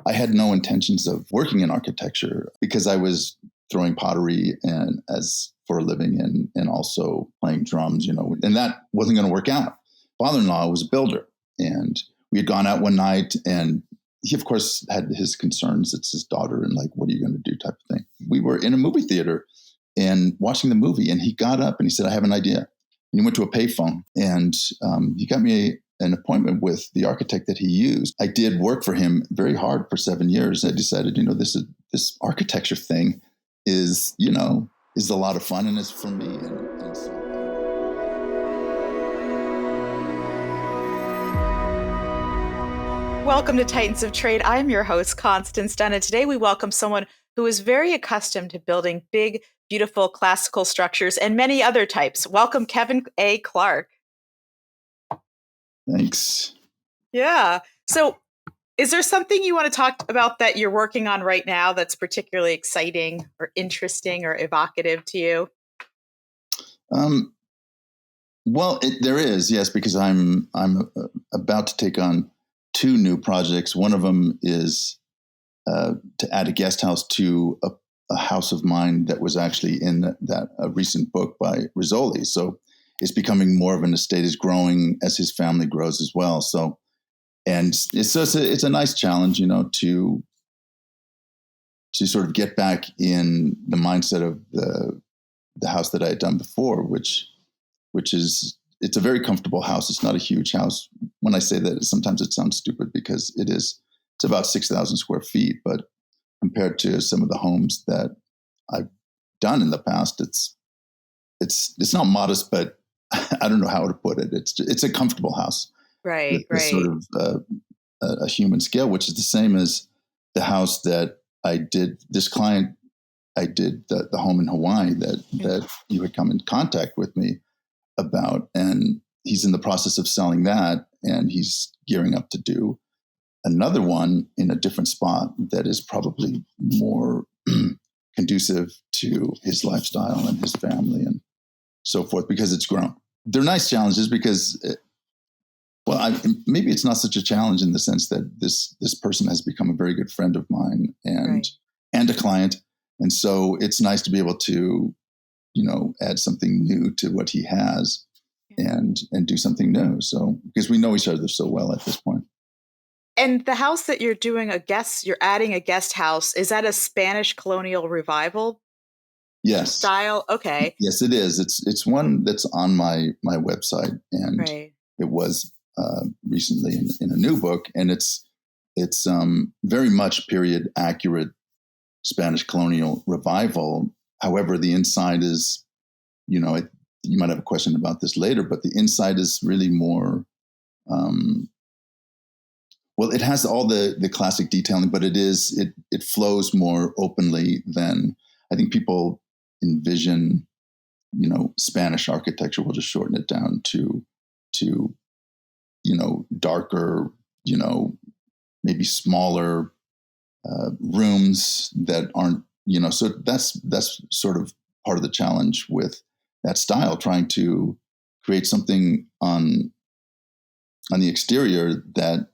I had no intentions of working in architecture because I was throwing pottery and as for a living and also playing drums, and that wasn't going to work out. Father-in-law was a builder, and we had gone out one night, and he, of course, had his concerns. It's his daughter, and like, what are you going to do type of thing. We were in a movie theater and watching the movie, and he got up and he said, I have an idea. And he went to a payphone, and he got me an appointment with the architect that he used. I did work for him very hard for 7 years. I decided, this architecture thing is a lot of fun, and it's for me. And so. Welcome to Titans of Trade. I'm your host, Constance Dunn, and today we welcome someone who is very accustomed to building big, beautiful classical structures and many other types. Welcome, Kevin A. Clark. Thanks. Yeah. So is there something you want to talk about that you're working on right now that's particularly exciting or interesting or evocative to you? Well, there is, yes, because I'm about to take on 2 new projects. One of them is to add a guest house to a house of mine that was actually in that recent book by Rizzoli. So it's becoming more of an estate, is growing as his family grows as well. So, and it's a nice challenge, to sort of get back in the mindset of the house that I had done before, which is, it's a very comfortable house. It's not a huge house. When I say that, sometimes it sounds stupid because it's about 6,000 square feet, but compared to some of the homes that I've done in the past, it's not modest, but I don't know how to put it. It's a comfortable house. Right. Sort of a human scale, which is the same as the house that I did. This client, I did the home in Hawaii that you had come in contact with me about, and he's in the process of selling that, and he's gearing up to do another one in a different spot that is probably more conducive to his lifestyle and his family and so forth, because it's grown. They're nice challenges because, maybe it's not such a challenge in the sense that this person has become a very good friend of mine and a client. And so it's nice to be able to, add something new to what he has and do something new. So, because we know each other so well at this point. And the house that you're you're adding a guest house, is that a Spanish Colonial Revival? Yes. Style? Okay. Yes, it is. It's one that's on my website, and it was recently in a new book, and it's very much period accurate Spanish Colonial Revival. However, the inside is, you might have a question about this later, but the inside is really more, it has all the classic detailing, but it flows more openly than I think people envision. Spanish architecture. Will just shorten it down to darker, maybe smaller rooms that aren't, so that's sort of part of the challenge with that style, trying to create something on the exterior that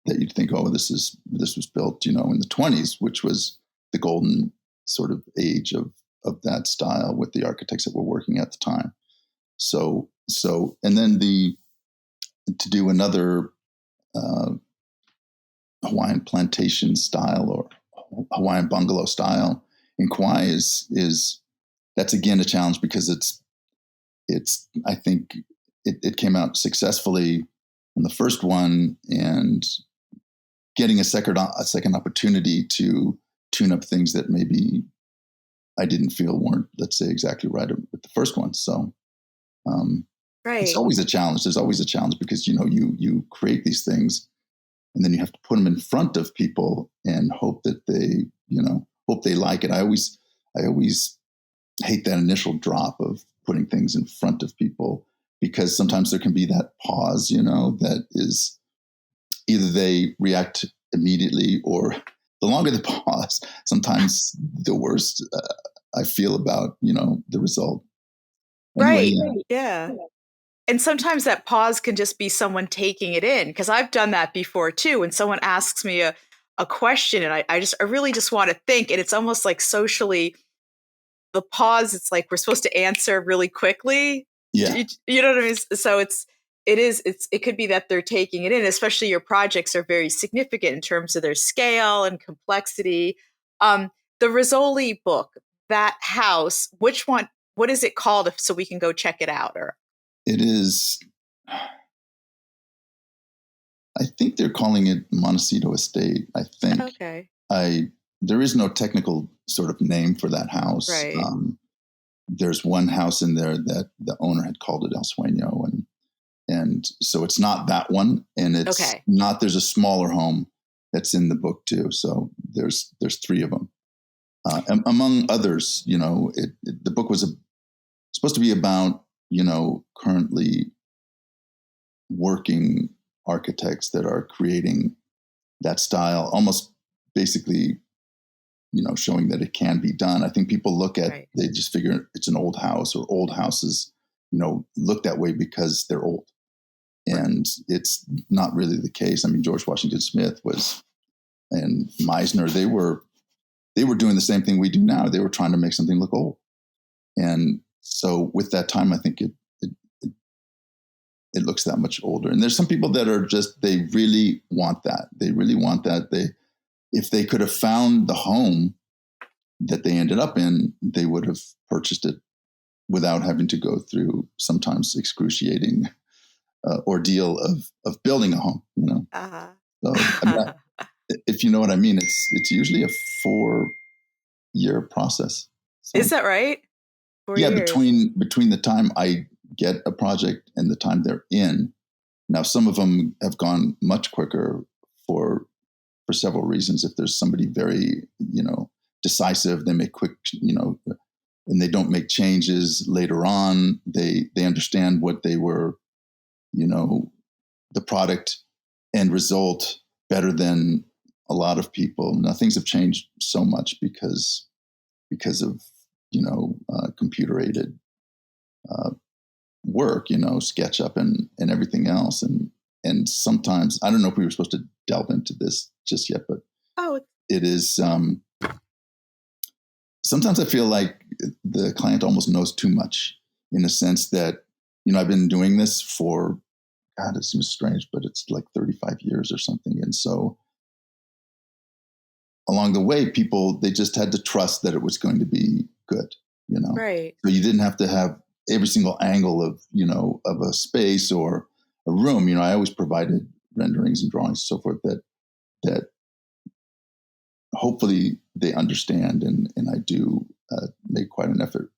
you'd think, oh, this was built, in the 20s, which was the golden sort of age of that style with the architects that were working at the time. So, and then to do another Hawaiian plantation style or Hawaiian bungalow style in Kauai is that's again a challenge, because I think it came out successfully on the first one, and getting a second opportunity to tune up things that maybe I didn't feel weren't, let's say, exactly right with the first one. So it's always a challenge. There's always a challenge because, you create these things and then you have to put them in front of people and hope that they, hope they like it. I always hate that initial drop of putting things in front of people, because sometimes there can be that pause, that is either they react immediately, or the longer the pause, sometimes the worse I feel about, the result. Anyway, yeah. And sometimes that pause can just be someone taking it in, because I've done that before too. When someone asks me a a question, and I really just want to think, and it's almost like socially the pause. It's like we're supposed to answer really quickly. Yeah. You know what I mean? So it could be that they're taking it in, especially your projects are very significant in terms of their scale and complexity. The Rizzoli book, that house, which one, what is it called so we can go check it out? Or It is, I think they're calling it Montecito Estate, I think. okay. There is no technical sort of name for that house. Right. There's one house in there that the owner had called it El Sueño, and so it's not that one, and it's Okay. not. There's a smaller home that's in the book too. So there's three of them, among others. The book was supposed to be about currently working architects that are creating that style, almost basically showing that it can be done. I think people look at, Right. they just figure it's an old house, or old houses, look that way because they're old. And it's not really the case. I mean, George Washington Smith and Meisner, they were doing the same thing we do now. They were trying to make something look old. And so with that time, I think it looks that much older. And there's some people that are they really want that. They really want that. If they could have found the home that they ended up in, they would have purchased it without having to go through sometimes excruciating ordeal of building a home. Uh-huh. So if you know what I mean, it's usually a 4-year process. So, Is that right? 4 yeah, years. between the time I get a project and the time they're in. Now, some of them have gone much quicker for several reasons. If there's somebody very, decisive, they make quick, and they don't make changes later on. They understand what they were, the product end result better than a lot of people. Now, things have changed so much because of, computer aided work, SketchUp and everything else. And sometimes, I don't know if we were supposed to delve into this just yet, but it is, sometimes I feel like the client almost knows too much, in a sense that, I've been doing this for, God, it seems strange, but it's like 35 years or something. And so along the way, people, they just had to trust that it was going to be good, Right. So you didn't have to have every single angle of, of a space or a room. I always provided renderings and drawings and so forth that hopefully they understand. And I do make quite an effort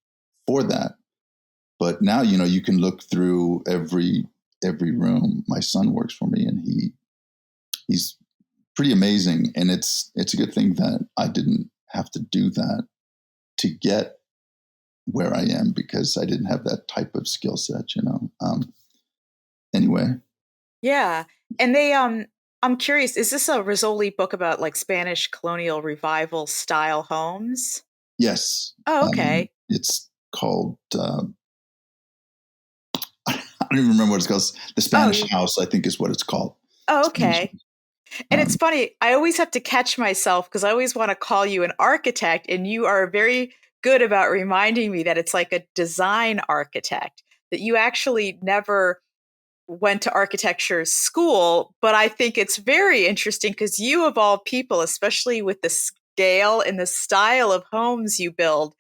for that. But now, you can look through every room. My son works for me, and he's pretty amazing. And it's a good thing that I didn't have to do that to get where I am, because I didn't have that type of skill set, anyway. Yeah. And I'm curious, is this a Rizzoli book about like Spanish Colonial Revival style homes? Yes. Oh, okay. It's called, I don't even remember what it's called. The Spanish House, I think, is what it's called. Oh, okay. And it's funny, I always have to catch myself because I always want to call you an architect, and you are very good about reminding me that it's like a design architect, that you actually never went to architecture school. But I think it's very interesting because you, of all people, especially with the scale and the style of homes you build,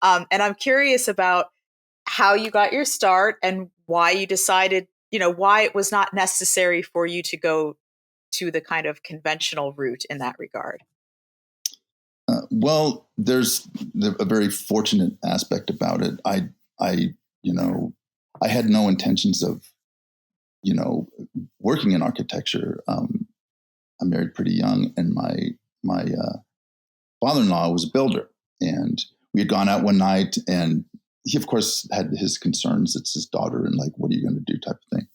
and I'm curious about how you got your start and why you decided, why it was not necessary for you to go to the kind of conventional route in that regard. Well, there's a very fortunate aspect about it. I had no intentions of, working in architecture. I married pretty young, and my father-in-law was a builder, and we had gone out one night, and he, of course, had his concerns. It's his daughter, and like, what are you going to do, type of thing.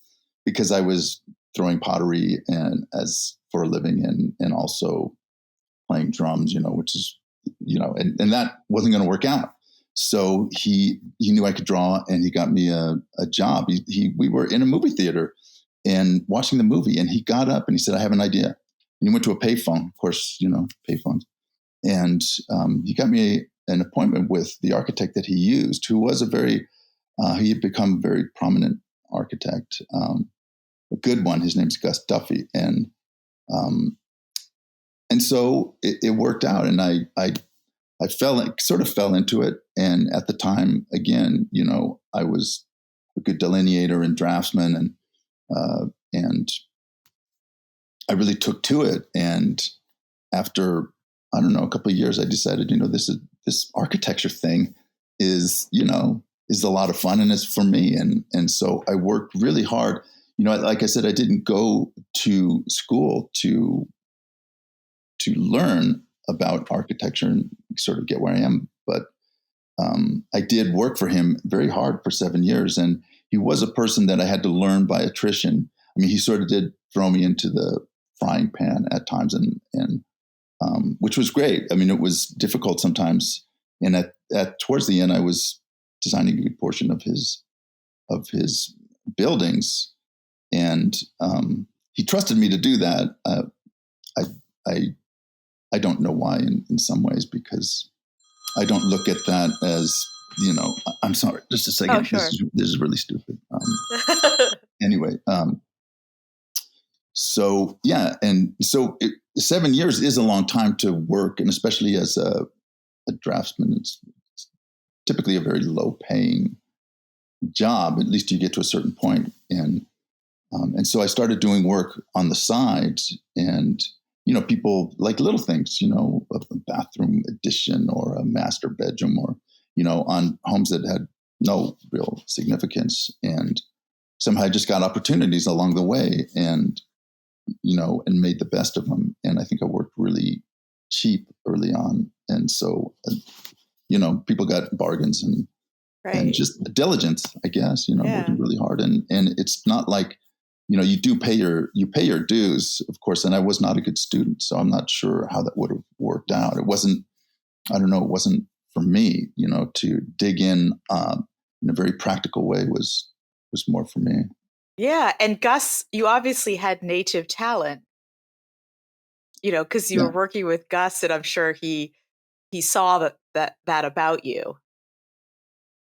Because I was throwing pottery and as for a living, and also playing drums, which is, and that wasn't going to work out. So he knew I could draw, and he got me a job. We were in a movie theater and watching the movie, and he got up and he said, I have an idea. And he went to a payphone, of course, payphones. And he got me an appointment with the architect that he used, who was he had become a very prominent architect, a good one. His name's Gus Duffy. And so it worked out. And I sort of fell into it. And at the time, again, I was a good delineator and draftsman, and I really took to it. And after, I don't know, a couple of years, I decided, this architecture thing is a lot of fun, and it's for me. And so I worked really hard. Like I said, I didn't go to school to learn about architecture and sort of get where I am. But I did work for him very hard for 7 years. And he was a person that I had to learn by attrition. I mean, he sort of did throw me into the frying pan at times, and which was great. I mean, it was difficult sometimes. And at towards the end, I was designing a good portion of his buildings, and he trusted me to do that. I don't know why in some ways, because I don't look at that as, I'm sorry, just a second. Oh, sure. This is really stupid. Anyway, so yeah. And so 7 years is a long time to work. And especially as a draftsman, it's typically a very low paying job. At least you get to a certain point. And so I started doing work on the side, and people like little things, a bathroom addition or a master bedroom, or, on homes that had no real significance. And somehow I just got opportunities along the way, and made the best of them. And I think I worked really cheap early on. And so, people got bargains and just diligence, I guess, working really hard. And it's not like, you pay your dues, of course. And I was not a good student, so I'm not sure how that would have worked out. It wasn't for me, to dig in a very practical way was more for me. Yeah. And Gus, you obviously had native talent, because you were working with Gus, and I'm sure he saw that about you.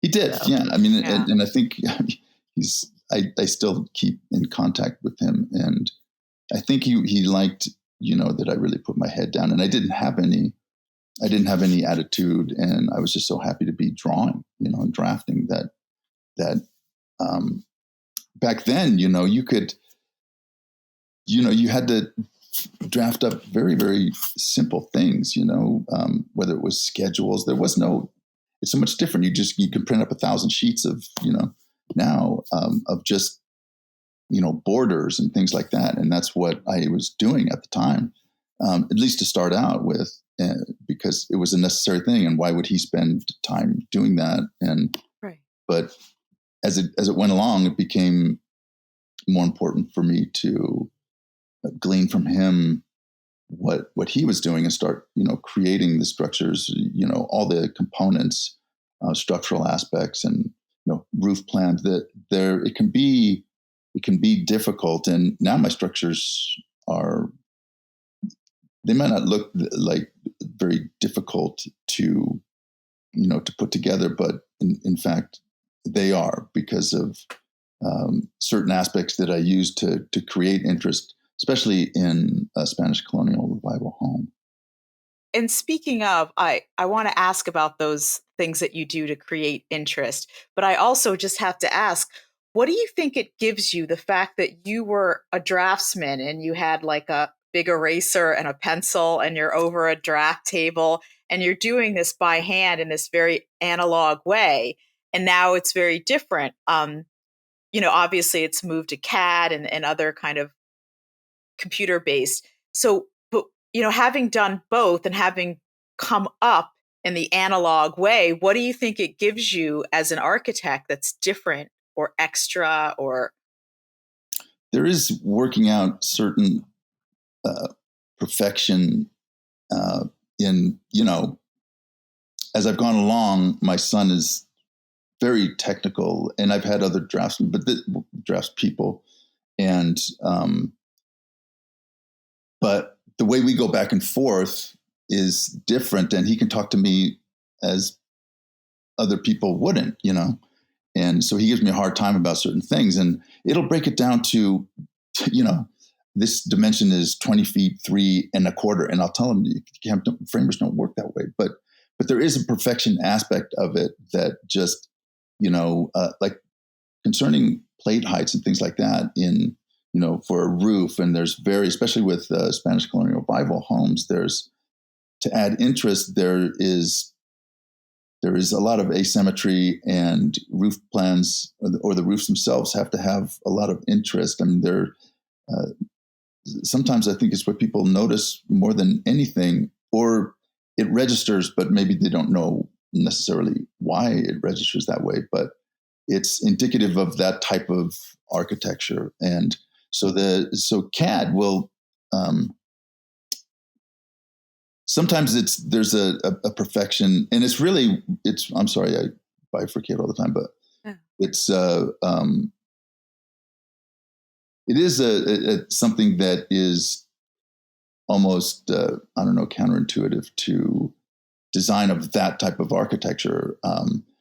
He did. So, yeah. I mean, yeah. And I think I still keep in contact with him, and I think he liked, that I really put my head down, and I didn't have any attitude, and I was just so happy to be drawing, and drafting that back then, you could, you had to draft up very, very simple things, whether it was schedules. There was it's so much different. You can print up 1,000 sheets of, now of just, borders and things like that. And that's what I was doing at the time, at least to start out with, because it was a necessary thing. And why would he spend time doing that? But as it went along, it became more important for me to glean from him what he was doing and start, creating the structures, all the components, structural aspects, and, roof plans. That it can be difficult. And now my structures they might not look like very difficult to put together, but in fact they are, because of certain aspects that I use to create interest, especially in a Spanish Colonial Revival home. And speaking of, I want to ask about those things that you do to create interest, but I also just have to ask, what do you think it gives you, the fact that you were a draftsman and you had like a big eraser and a pencil and you're over a draft table and you're doing this by hand in this very analog way, and now it's very different. Obviously it's moved to CAD and other kind of computer based. So, but having done both and having come up in the analog way, what do you think it gives you as an architect that's different or extra? Or there is working out certain perfection in, as I've gone along. My son is very technical, and I've had other draftsmen, but drafts people, and but the way we go back and forth is different, and he can talk to me as other people wouldn't, and so he gives me a hard time about certain things, and it'll break it down to, this dimension is 20 feet 3.25, and I'll tell him framers don't work that way, but there is a perfection aspect of it that just, like concerning plate heights and things like that in, for a roof. And there's especially with Spanish Colonial Revival homes, to add interest, there is a lot of asymmetry, and roof plans or the roofs themselves have to have a lot of interest. I mean, sometimes I think it's what people notice more than anything, or it registers, but maybe they don't know necessarily why it registers that way, but it's indicative of that type of architecture. And so CAD will, sometimes there's a perfection, and I'm sorry, I bifurcate all the time, but it is something that is almost, counterintuitive to design of that type of architecture,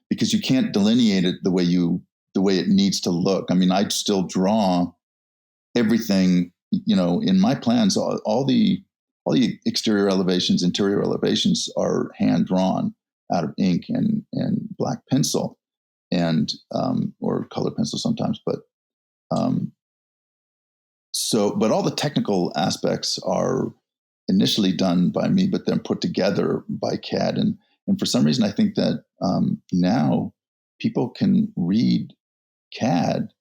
because you can't delineate it the way it needs to look. I mean, I still draw everything, in my plans, all the exterior elevations, interior elevations are hand drawn out of ink and black pencil, and or color pencil sometimes, but but all the technical aspects are initially done by me, but then put together by CAD. And for some reason, I think that now people can read CAD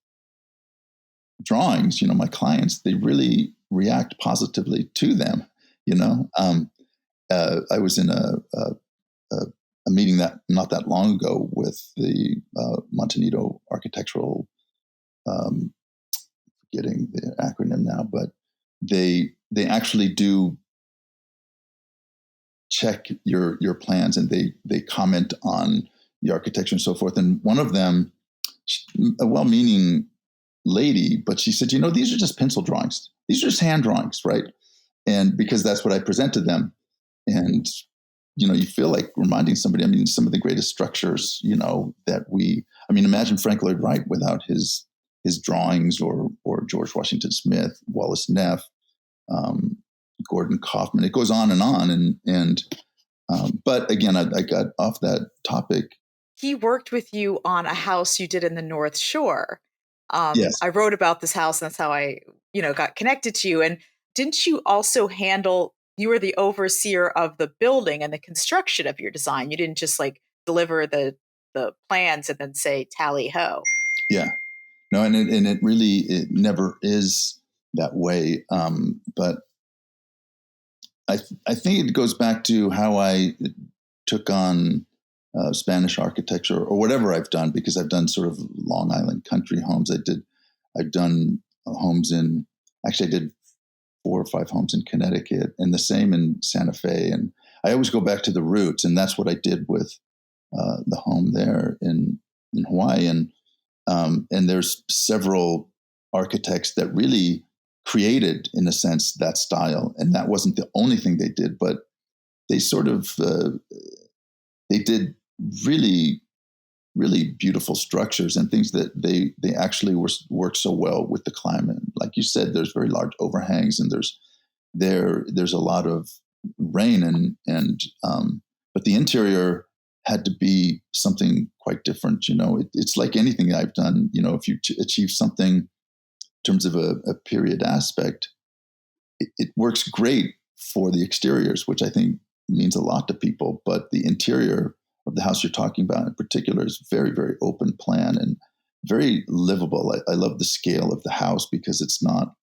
drawings. My clients, they really react positively to them. I was in a meeting that not that long ago with the Montanito Architectural, getting the acronym now, but they actually do check your plans, and they comment on the architecture and so forth. And one of them, a well-meaning lady, but she said, these are just pencil drawings. These are just hand drawings, right? And because that's what I present to them. And, you feel like reminding somebody, I mean, some of the greatest structures, imagine Frank Lloyd Wright without his drawings, or George Washington Smith, Wallace Neff, Gordon Kaufman. It goes on. And but again, I got off that topic. He worked with you on a house you did in the North Shore. Yes. I wrote about this house, and that's how I, got connected to you. And didn't you also you were the overseer of the building and the construction of your design? You didn't just deliver the plans and then say, tally ho. Yeah. No, and it really never is that way. But I think it goes back to how I took on Spanish architecture, or whatever I've done, because I've done sort of Long Island country homes. I've done homes I did 4 or 5 homes in Connecticut, and the same in Santa Fe. And I always go back to the roots, and that's what I did with the home there in Hawaii. And there's several architects that really created, in a sense, that style. And that wasn't the only thing they did, but they sort of, they did really, really beautiful structures and things that they actually worked so well with the climate. Like you said, there's very large overhangs, and there's a lot of rain, but the interior had to be something quite different. It's like anything I've done. If you achieve something in terms of a period aspect, it works great for the exteriors, which I think means a lot to people. But the interior of the house you're talking about in particular is very, very open plan and very livable. I love the scale of the house, because it's not,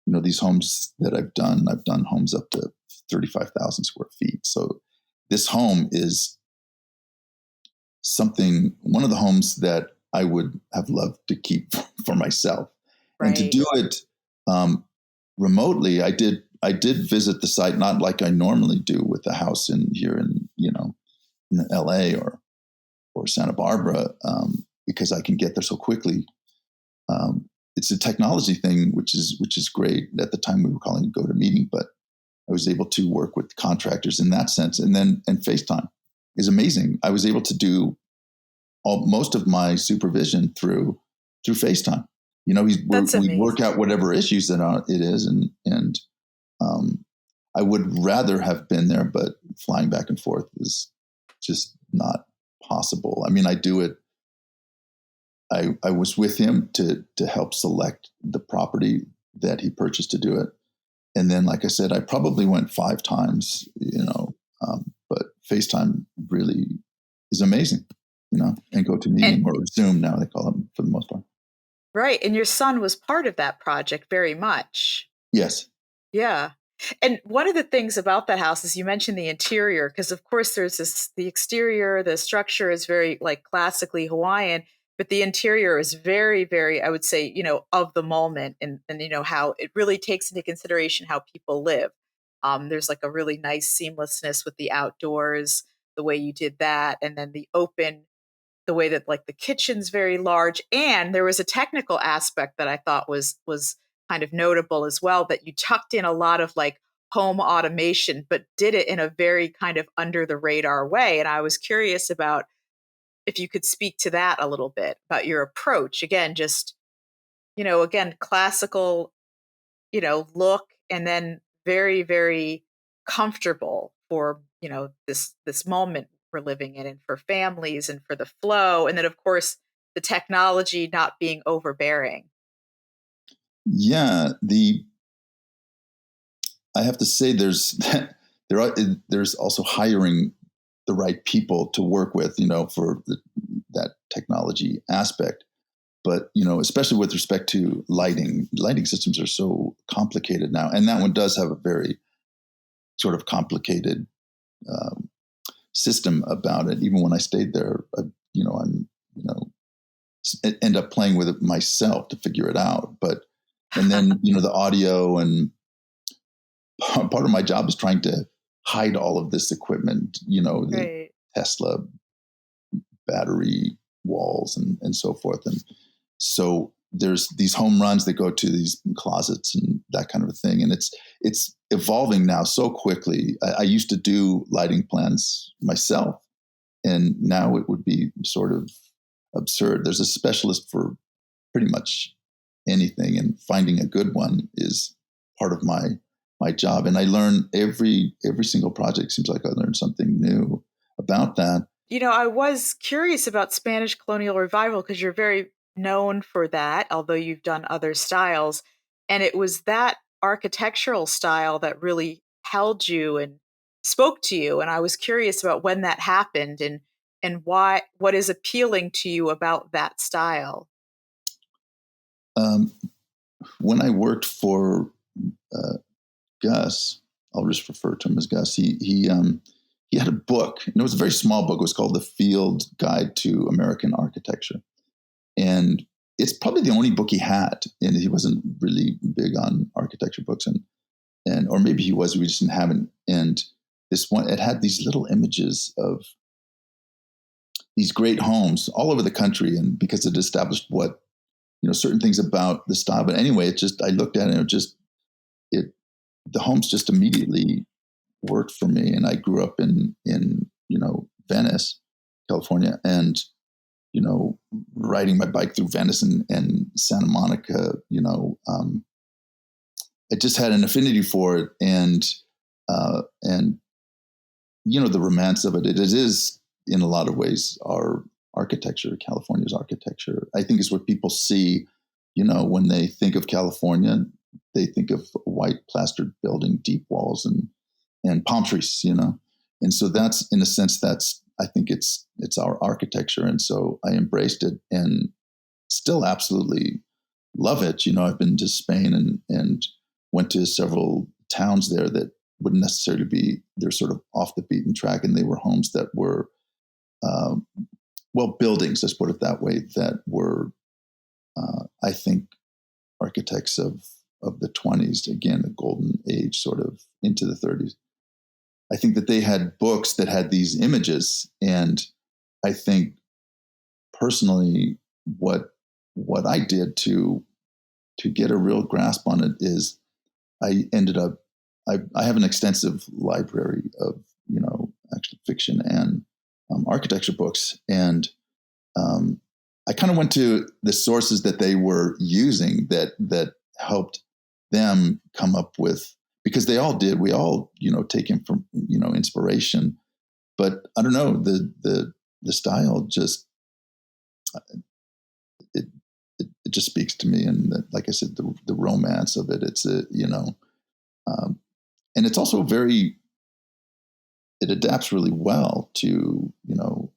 these homes that I've done homes up to 35,000 square feet. So this home is one of the homes that I would have loved to keep for myself. Right. And to do it remotely, I did visit the site, not like I normally do with the house here in LA or Santa Barbara, because I can get there so quickly. It's a technology thing, which is great. At the time we were calling it GoToMeeting, but I was able to work with contractors in that sense. And FaceTime is amazing. I was able to do most of my supervision through FaceTime. That's We amazing. work out whatever issues that it is, and I would rather have been there, but flying back and forth is just not possible. I mean, I do it. I was with him to help select the property that he purchased to do it. And then, like I said, I probably went 5 times, but FaceTime really is amazing, and GoToMeeting, And or Zoom now they call them for the most part. right. And your son was part of that project very much. Yes. Yeah. And one of the things about that house is you mentioned the interior, because of course there's the exterior, the structure is very like classically Hawaiian, but the interior is very, very, I would say, of the moment, and how it really takes into consideration how people live. There's like a really nice seamlessness with the outdoors, the way you did that, and then the way that like the kitchen's very large. And there was a technical aspect that I thought was kind of notable as well, that you tucked in a lot of like home automation, but did it in a very kind of under the radar way. And I was curious about if you could speak to that a little bit about your approach. Again, just, again, classical, look, and then very, very comfortable for, this moment we're living in, and for families, and for the flow. And then of course the technology not being overbearing. Yeah. I have to say there's also hiring the right people to work with, for that technology aspect. But, especially with respect to lighting systems are so complicated now. And that one does have a very sort of complicated system about it. Even when I stayed there, end up playing with it myself to figure it out. And then, the audio, and part of my job is trying to hide all of this equipment, the Right. Tesla battery walls and so forth. And so there's these home runs that go to these closets and that kind of a thing. And it's evolving now so quickly. I used to do lighting plans myself, and now it would be sort of absurd. There's a specialist for pretty much anything, and finding a good one is part of my job. And I learn every single project. Seems like I learn something new about that. I was curious about Spanish Colonial Revival because you're very known for that, although you've done other styles. And it was that architectural style that really held you and spoke to you. And I was curious about when that happened, and what is appealing to you about that style. Um, when I worked for uh, Gus, I'll just refer to him as Gus. He had a book, and it was a very small book. It was called The Field Guide to American Architecture, and it's probably the only book he had. And he wasn't really big on architecture books, and or maybe he was. We just didn't have it. And this one, it had these little images of these great homes all over the country, and because it established what certain things about the style. But anyway, I looked at it, and it the homes just immediately worked for me. And I grew up in Venice, California, and riding my bike through Venice and Santa Monica. I just had an affinity for it, and the romance of it. It is in a lot of ways our architecture, California's architecture. I think is what people see. When they think of California, they think of a white plastered building, deep walls, and palm trees. And so that's, in a sense, I think it's our architecture. And so I embraced it and still absolutely love it. I've been to Spain and went to several towns there that wouldn't necessarily be, they're sort of off the beaten track. And they were homes that were, buildings, let's put it that way, that were, I think, architects of the 20s, again, the golden age, sort of into the 30s. I think that they had books that had these images. And I think personally, what I did to get a real grasp on it is I ended up I have an extensive library of, actually fiction and architecture books. And I kind of went to the sources that they were using that helped them come up with, because we all, take in from, inspiration, but I don't know, the style just, it, it just speaks to me. And like I said, the romance of it, it's and it's also it adapts really well to,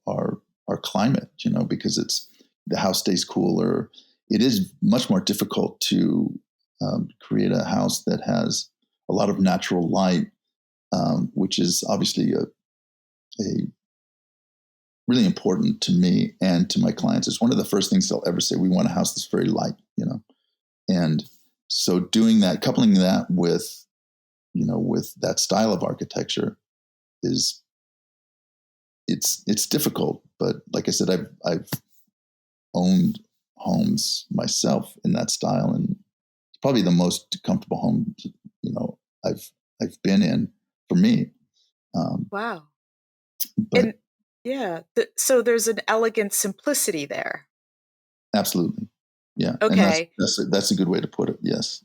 our climate, because the house stays cooler. It is much more difficult to create a house that has a lot of natural light, which is obviously a really important to me and to my clients. It's one of the first things they'll ever say. We want a house that's very light, and so doing that, coupling that with, with that style of architecture it's difficult. But like I said, I've owned homes myself in that style, and it's probably the most comfortable home, I've been in for me. Wow. But And yeah, so there's an elegant simplicity there. absolutely, yeah, and Okay. that's a good way to put it. Yes,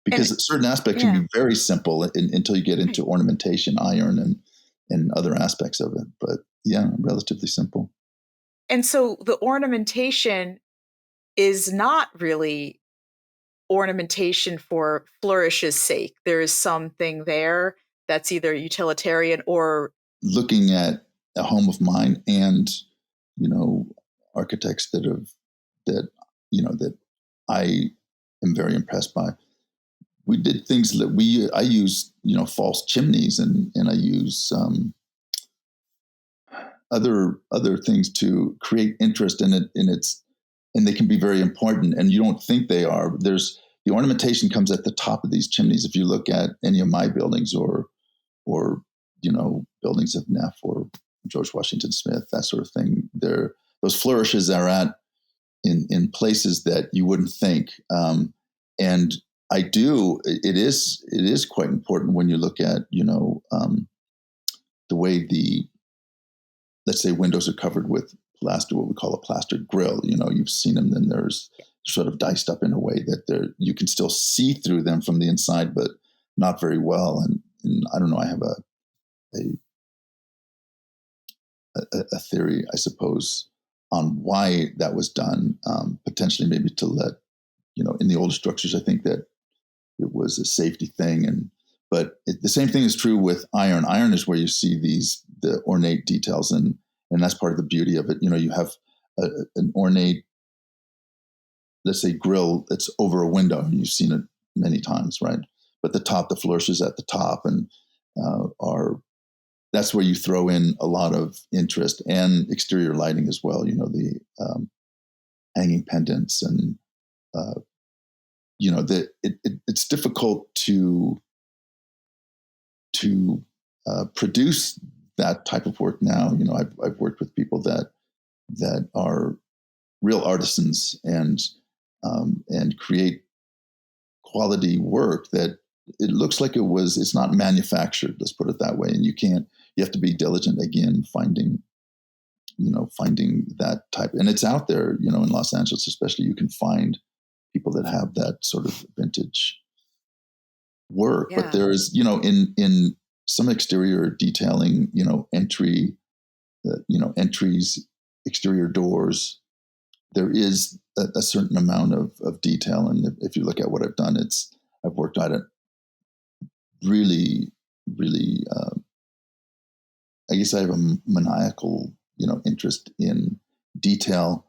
And because certain aspects can yeah, be very simple until you get right. into ornamentation, iron, and other aspects of it. But yeah, relatively simple. And so the ornamentation is not really ornamentation for flourish's sake. There is something there that's either utilitarian or Looking at a home of mine and, architects that I am very impressed by. We did things that I use, false chimneys, and I use other things to create interest in it. And they can be very important, and you don't think they are. The ornamentation comes at the top of these chimneys. If you look at any of my buildings or buildings of Neff or George Washington Smith, that sort of thing, those flourishes are at in places that you wouldn't think. And I do. It is quite important when you look at the way let's say windows are covered with plaster, what we call a plastered grill. You've seen them. Then there's sort of diced up in a way that you can still see through them from the inside, but not very well. And I don't know. I have a theory, I suppose, on why that was done. Potentially, maybe to let in the older structures, I think that it was a safety thing, but the same thing is true with iron. Iron is where you see the ornate details, and that's part of the beauty of it. You have an ornate, let's say, grill that's over a window, and you've seen it many times, right? But the flourishes at the top, and that's where you throw in a lot of interest and exterior lighting as well. The hanging pendants, and it's difficult to produce that type of work now. I've worked with people that are real artisans and create quality work that it looks like it's not manufactured. Let's put it that way. And you have to be diligent again, finding that type. And it's out there, in Los Angeles, especially, you can find people that have that sort of vintage work. But yeah. there is, in some exterior detailing, entries, exterior doors, there is a certain amount of detail. And if you look at what I've done, I've worked at it really, really, I guess I have a maniacal, interest in detail,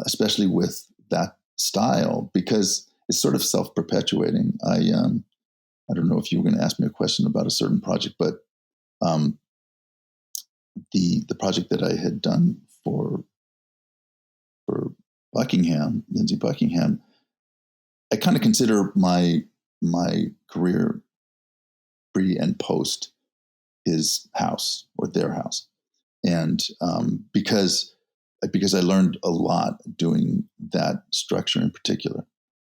especially with that style, because it's sort of self-perpetuating. I don't know if you were going to ask me a question about a certain project, but the project that I had done for Buckingham, Lindsay Buckingham, I kind of consider my career pre and post his house or their house, and because I learned a lot doing that structure in particular.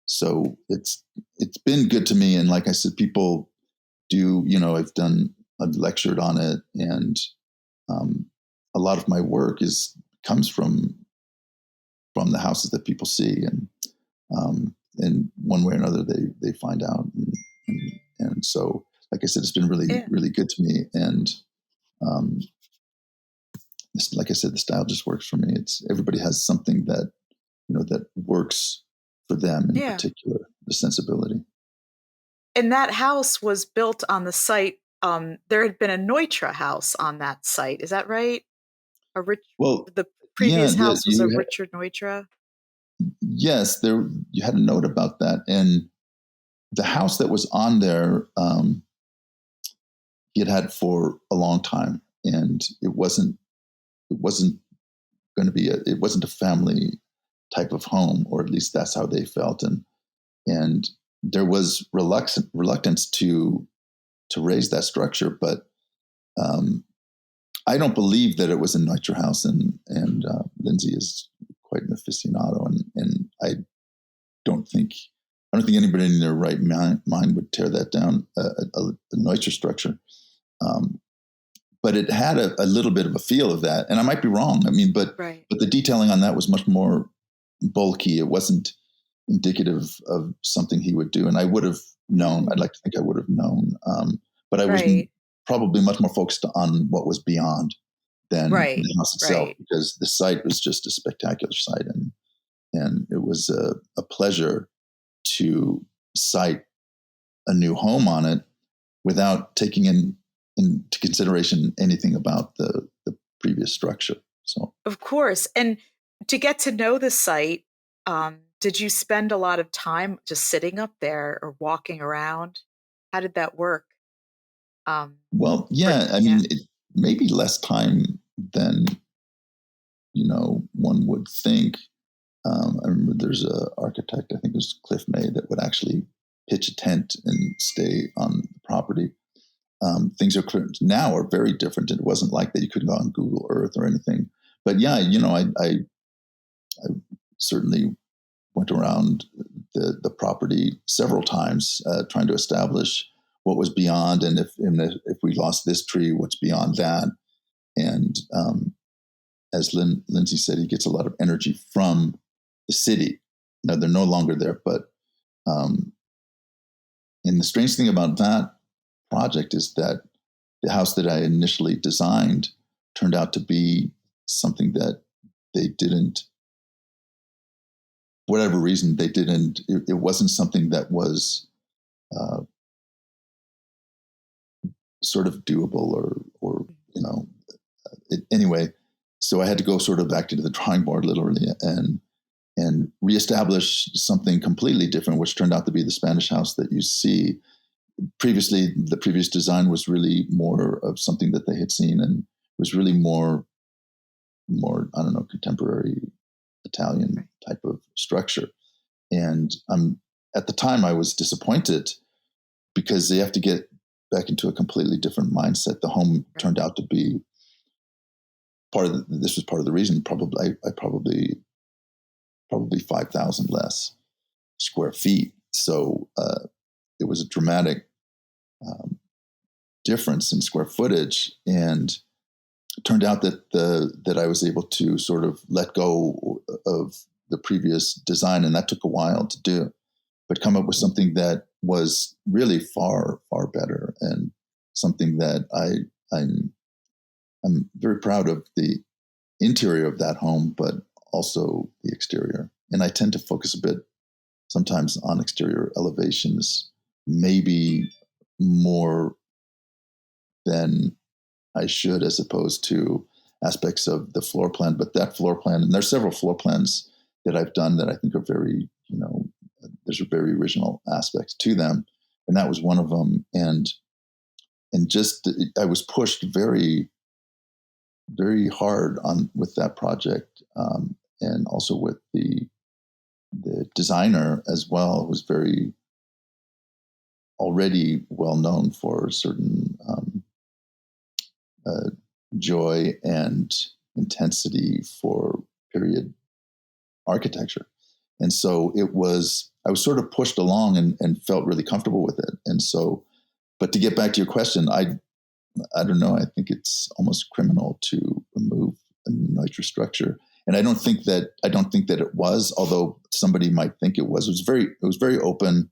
So it's been good to me, and like I said, people I've lectured on it, and a lot of my work comes from the houses that people see, and one way or another they find out, and so, like I said, it's been really, Yeah. really good to me, and um, like I said, the style just works for me. Everybody has something that that works for them in Yeah. particular, the sensibility. And that house was built on the site. There had been a Neutra house on that site. Is that right? Well, The yeah, previous yeah, house was a Richard Neutra. yes, there. You had a note about that, and the house that was on there, he had for a long time, and it wasn't going to be it wasn't a family type of home, or at least that's how they felt, and there was reluctance to raise that structure, but um, I don't believe that it was a Neutra house, and Lindsay is quite an aficionado, and I don't think anybody in their right mind would tear that down, a Neutra structure. Um, but it had a little bit of a feel of that, and I might be wrong. I mean, but Right. but the detailing on that was much more bulky. It wasn't indicative of something he would do, and I would have known. I'd like to think I would have known, but I was Right. probably much more focused on what was beyond than Right. the house itself, Right. because the site was just a spectacular site, and it was a pleasure to site a new home on it without taking into consideration anything about the previous structure. So, Of course. And to get to know the site, did you spend a lot of time just sitting up there or walking around? How did that work? well, For yeah, I yeah. mean, maybe less time than one would think. I remember there's a architect, I think it was Cliff May, that would actually pitch a tent and stay on the property. Things now are very different. It wasn't like that. You couldn't go on Google Earth or anything. But yeah, I certainly went around the property several times, trying to establish what was beyond, and if we lost this tree, what's beyond that. And as Lindsay said, he gets a lot of energy from the city. Now they're no longer there, but um, and the strange thing about that project is that the house that I initially designed turned out to be something that they didn't, whatever reason, they didn't. It wasn't something that was uh, sort of doable, or anyway. So I had to go sort of back to the drawing board, literally, and reestablish something completely different, which turned out to be the Spanish house that you see. Previously, the previous design was really more of something that they had seen, and was really more, I don't know, contemporary Italian type of structure. And at the time I was disappointed, because they have to get back into a completely different mindset. The home turned out to be this was part of the reason. I probably 5,000 less square feet. So it was a dramatic um, difference in square footage, and it turned out that I was able to sort of let go of the previous design, and that took a while to do, but come up with something that was really far, far better, and something that I'm very proud of the interior of that home, but also the exterior. And I tend to focus a bit sometimes on exterior elevations, maybe more than I should, as opposed to aspects of the floor plan. But that floor plan, and there's several floor plans that I've done that I think are very, there's a very original aspects to them, and that was one of them. And just I was pushed very, very hard on with that project, and also with the designer as well, who was very already well known for certain uh, joy and intensity for period architecture. And so I was sort of pushed along, and felt really comfortable with it. And so But to get back to your question, I don't know. I think it's almost criminal to remove a nitrous structure, and I don't think that it was. Although somebody might think it was. It was very open,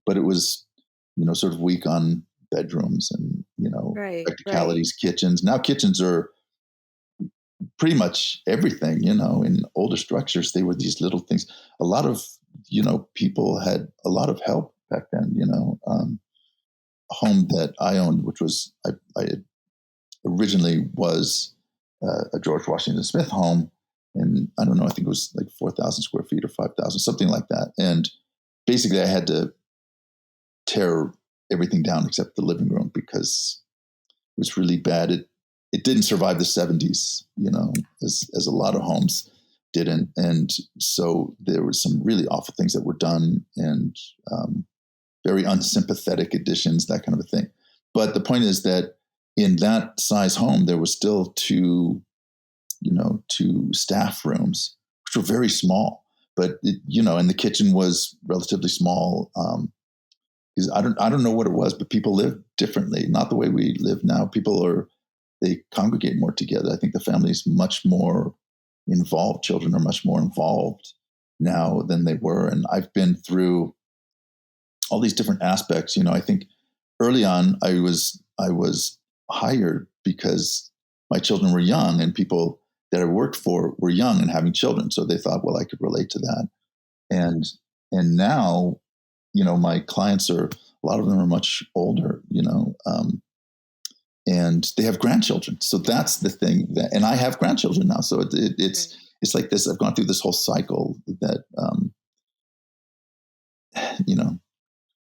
but it was, sort of weak on bedrooms and Right. practicalities, kitchens. Now kitchens are pretty much everything. In older structures, they were these little things. A lot of people had a lot of help back then. A home that I owned, which was I had originally was a George Washington Smith home, and I don't know, I think it was like 4,000 square feet or 5,000, something like that. And basically, I had to tear everything down except the living room because it was really bad. It didn't survive the 70s, as a lot of homes didn't, and so there were some really awful things that were done, and very unsympathetic additions, that kind of a thing. But the point is that in that size home, there were still two staff rooms, which were very small. But and the kitchen was relatively small. Because I don't know what it was, but people lived differently, not the way we live now. They congregate more together. I think the family is much more involved. Children are much more involved now than they were. And I've been through all these different aspects. I think early on I was hired because my children were young, and people that I worked for were young and having children. So they thought, well, I could relate to that. And now, my clients a lot of them are much older, and they have grandchildren. So that's the thing and I have grandchildren now. So it's like this. I've gone through this whole cycle that,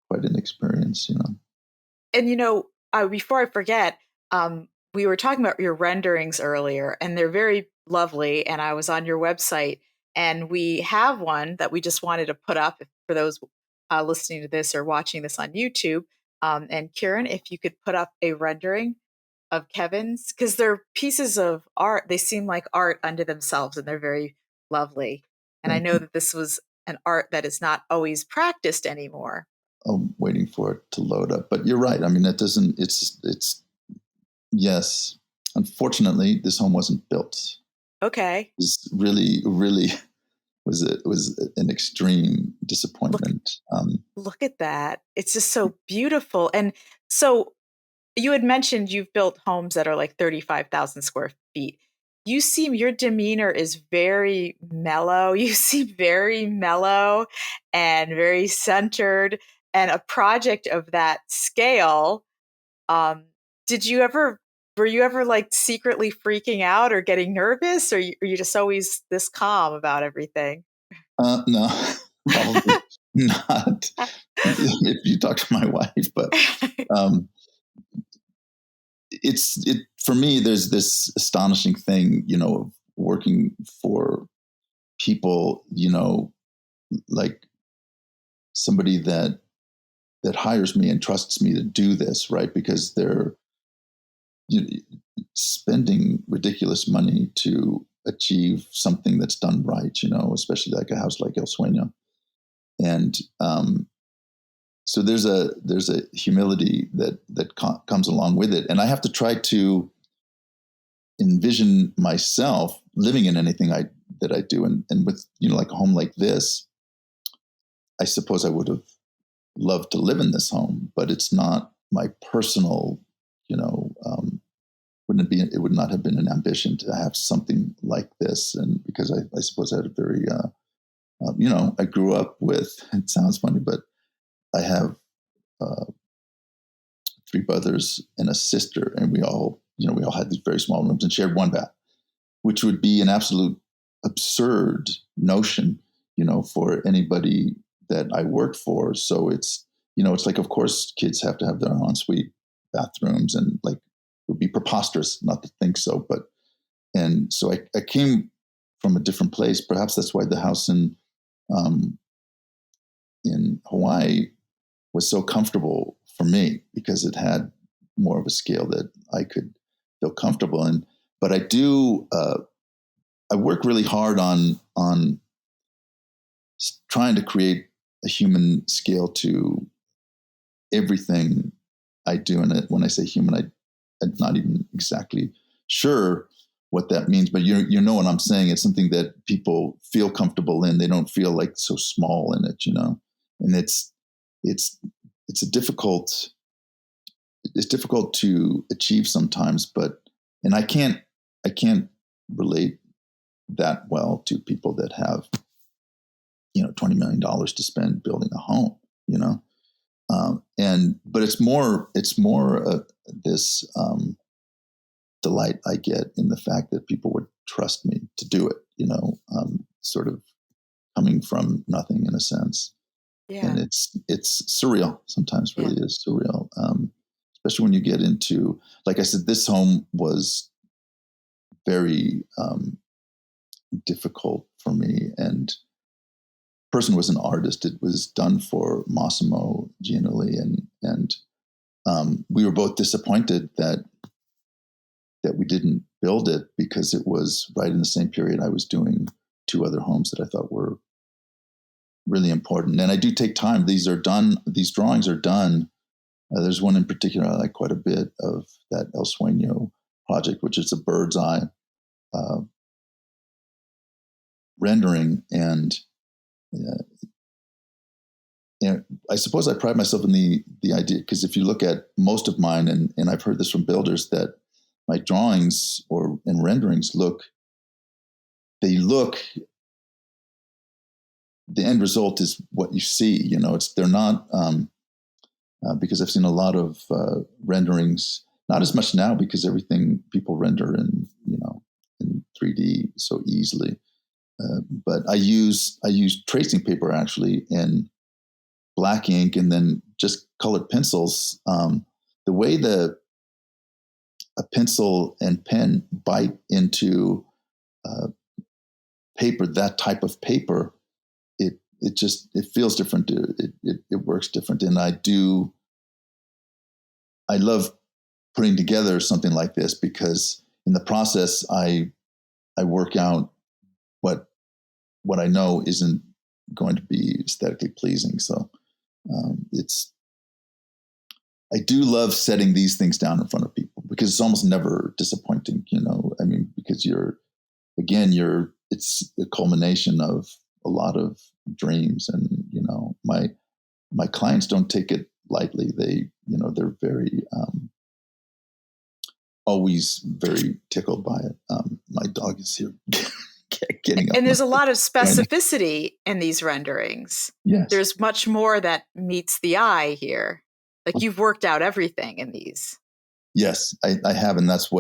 quite an experience, And before I forget, we were talking about your renderings earlier, and they're very lovely. And I was on your website, and we have one that we just wanted to put up for those listening to this or watching this on YouTube. And Kieran, if you could put up a rendering of Kevin's, because they're pieces of art. They seem like art unto themselves, and they're very lovely. And I Thank know you. that this was an art that is not always practiced anymore. I'm waiting for it to load up, but you're right. I mean, it's yes. Unfortunately, this home wasn't built. Okay. It's really, really was an extreme disappointment. Look at that. It's just so beautiful. And so you had mentioned you've built homes that are like 35,000 square feet. Your demeanor is very mellow. You seem very mellow and very centered. And a project of that scale, um, were you ever like secretly freaking out or getting nervous, or are you just always this calm about everything? No, probably not. If you talk to my wife, but um, it for me. There's this astonishing thing, of working for people, like somebody that hires me and trusts me to do this, right? Because they're you spending ridiculous money to achieve something that's done right, especially like a house like El Sueño. And so there's a humility that comes along with it, and I have to try to envision myself living in anything that I do, and with like a home like this, I suppose I would have loved to live in this home, but it's not my personal, wouldn't it be? It would not have been an ambition to have something like this, and because I suppose I had a very, I grew up with. It sounds funny, but I have uh, three brothers and a sister, and we all had these very small rooms and shared one bath, which would be an absolute absurd notion, for anybody that I worked for. So it's like, of course, kids have to have their ensuite bathrooms, and like it would be preposterous not to think so. And so I came from a different place. Perhaps that's why the house um, in Hawaii was so comfortable for me, because it had more of a scale that I could feel comfortable in. But I work really hard on trying to create a human scale to everything I do. And when I say human, I'm not even exactly sure what that means, but you know what I'm saying. It's something that people feel comfortable in. They don't feel like so small in it, and it's difficult to achieve sometimes, and I can't relate that well to people that have, $20 million to spend building a home, but it's more this delight I get in the fact that people would trust me to do it, sort of coming from nothing in a sense. Yeah. And it's surreal. Sometimes really is surreal. Especially when you get into, like I said, this home was very difficult for me. And the person was an artist. It was done for Massimo Giannulli, and we were both disappointed that we didn't build it, because it was right in the same period I was doing 2 other homes that I thought were really important. And I do take time. These drawings are done. There's one in particular I like quite a bit, of that El Sueño project, which is a bird's eye rendering. And I suppose I pride myself in the idea, because if you look at most of mine, and I've heard this from builders, that my drawings and renderings the end result is what you see. They're not, because I've seen a lot of renderings, not as much now, because everything people render in 3D so easily. But I use tracing paper, actually, in black ink, and then just colored pencils. The way a pencil and pen bite into paper, that type of paper, it feels different. It works different. And I love putting together something like this, because in the process, I work out what I know isn't going to be aesthetically pleasing. So I do love setting these things down in front of people, because it's almost never disappointing, because it's a culmination of a lot of dreams. And, my clients don't take it lightly. They're very, always very tickled by it. My dog is here getting up. And there's a lot of specificity in these renderings. Yes. There's much more that meets the eye here. Like, you've worked out everything in these. Yes, I have. And that's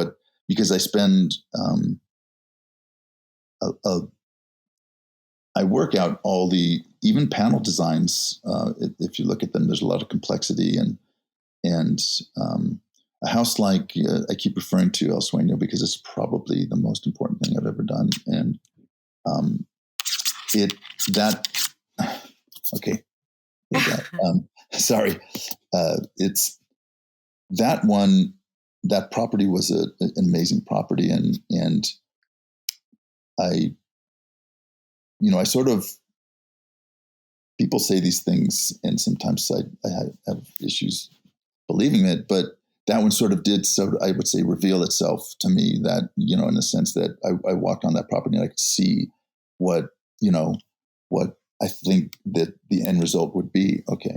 because I spend, I work out all the, even panel designs. If you look at them, there's a lot of complexity, and a house like, I keep referring to El Sueño, because it's probably the most important thing I've ever done. And okay. Sorry. It's that one, that property was an amazing property. And I sort of, people say these things, and sometimes I have issues believing it, but that one sort of did, so I would say, reveal itself to me, that, in the sense that I walked on that property and I could see what I think that the end result would be. Okay.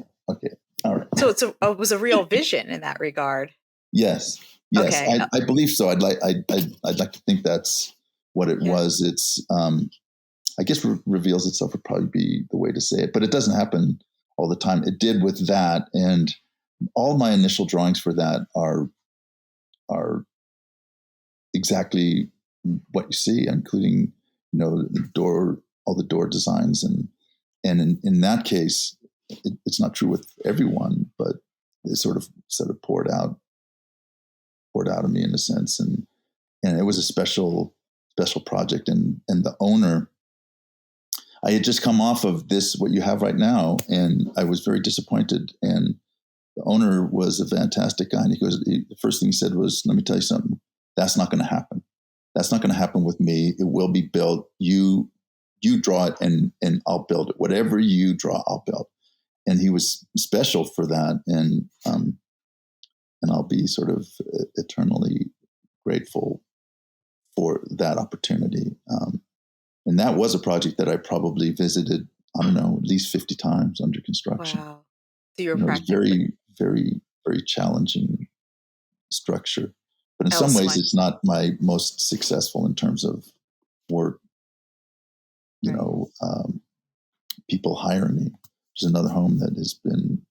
All right. So it was a real vision in that regard. Yes. Okay. I believe so. I'd like to think that's what it was. It's, I guess reveals itself would probably be the way to say it, but it doesn't happen all the time. It did with that. And all my initial drawings for that are exactly what you see, including, the door, all the door designs. And in that case, it's not true with everyone, but it sort of poured out of me, in a sense. And it was a special project. And the owner, I had just come off of this, what you have right now, and I was very disappointed. And the owner was a fantastic guy. And the first thing he said was, "Let me tell you something. That's not going to happen. That's not going to happen with me. It will be built. You draw it, and I'll build it. Whatever you draw, I'll build." And he was special for that. And I'll be sort of eternally grateful for that opportunity. And that was a project that I probably visited, I don't know, at least 50 times under construction. Wow. So you're It was practically very, very, very challenging structure. But in some ways, elsewhere. it's not my most successful in terms of work, Right. people hiring me. Which is another home that has been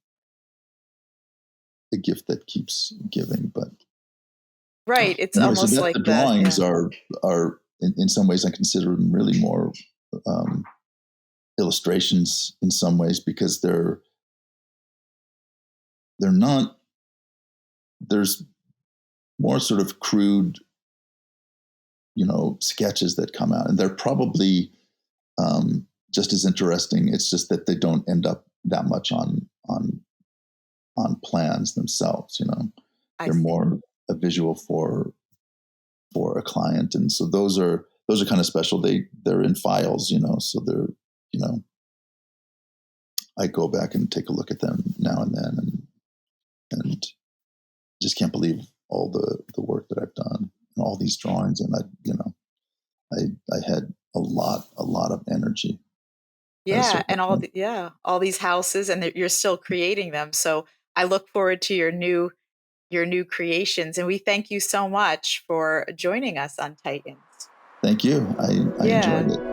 a gift that keeps giving. But Right. It's anyway, so almost that like the the, drawings yeah. are in some ways I consider them really more um, illustrations in some ways because they're not. There's more sort of crude, sketches that come out, and they're probably just as interesting. It's just that they don't end up that much on plans themselves. I They're see. more a visual for a client, and so those are kind of special. They're in files, so they're you know I go back and take a look at them now and then, and just can't believe all the work that I've done and all these drawings, and I had a lot of energy at a Yeah, certain and point. all these houses, and you're still creating them. So I look forward to your new creations, and we thank you so much for joining us on Titans. Thank you. I enjoyed Yeah. it.